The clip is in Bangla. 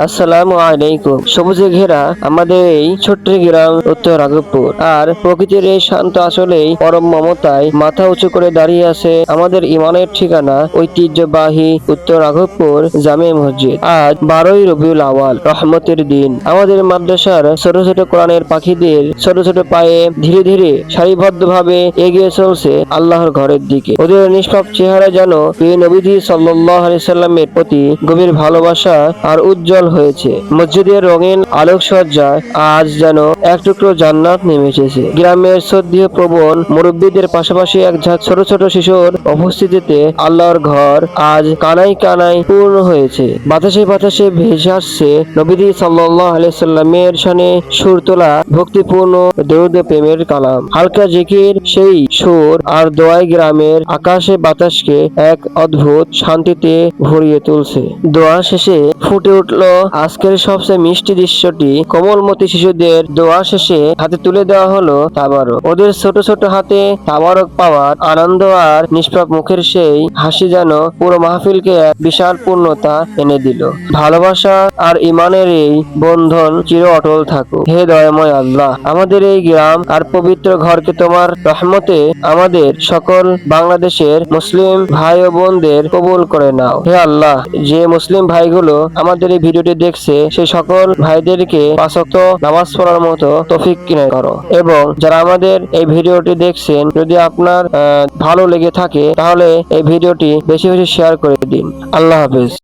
আসসালামু আলাইকুম। সবুজে ঘেরা আমাদের এই ছোট্ট গ্রাম উত্তর রাঘবপুর, আর প্রকৃতির এই শান্ত আসলেই পরম মমতায় মাথা উঁচু করে দাঁড়িয়ে আছে আমাদের ইমানের ঠিকানা ঐতিহ্যবাহী উত্তর রাঘবপুর জামে মসজিদ। আজ 12ই রবিউল আওয়াল, রহমতের দিন। আমাদের মাদ্রাসার ছোট ছোট কোরআনের পাখিদের ছোট ছোট পায়ে ধীরে ধীরে সারিবদ্ধভাবে এগিয়ে চলছে আল্লাহর ঘরের দিকে। ওদের নিষ্পাপ চেহারা যেন প্রিয় নবীজি সাল্লাল্লাহু আলাইহি সাল্লামের প্রতি গভীর ভালোবাসা আর উজ্জ্বল হয়েছে। মসজিদের রঙিন আলোকসজ্জায় আজ যেন এক টুকরো জান্নাত নেমে এসেছে। গ্রামের শ্রদ্ধেয় প্রবণ মুরব্বীদের পাশাপাশি এক ঝাঁক ছোট ছোট শিশুর উপস্থিতিতে আল্লাহর ঘর আজ কানায় কানায় পূর্ণ হয়েছে। বাতাসে বাতাসে ভেসে আসছে নবীজি সাল্লাল্লাহু আলাইহি সাল্লামের শানে সুর তোলা ভক্তিপূর্ণ দরুদ প্রেমের কালাম। হালকা জিকির, সেই সুর আর দোয়ায় গ্রামের আকাশে বাতাসকে এক অদ্ভুত শান্তিতে ভরিয়ে তুলছে। দোয়া শেষে ফুটে উঠল আজকের সবচেয়ে মিষ্টি দৃশ্যটি। কোমলমতি শিশুদের দোয়া শেষে হাতে তুলে দেওয়া হলো তাবারক। ওদের ছোট ছোট হাতে তাবারক পাওয়ার আনন্দ আর নিষ্পাপ মুখের সেই হাসি যেন পুরো মাহফিলকে এক বিশাল পূর্ণতা এনে দিল। ভালোবাসা আর ইমানের এই বন্ধন চির অটল থাকুক। হে দয়াময় আল্লাহ, আমাদের এই গ্রাম আর পবিত্র ঘরকে তোমার রহমতে আমাদের সকল বাংলাদেশের মুসলিম ভাই ও বোনদের কবুল করে নাও। হে আল্লাহ, যে মুসলিম ভাইগুলো আমাদের এই ভিডিওটি দেখছে সেই সকল ভাইদেরকে 5 ওয়াক্ত নামাজ পড়ার মতো তৌফিক কিনে করো। এবং যারা আমাদের এই ভিডিওটি দেখছেন, যদি আপনার ভালো লেগে থাকে তাহলে এই ভিডিওটি বেশি বেশি শেয়ার করে দিন। আল্লাহ হাফেজ।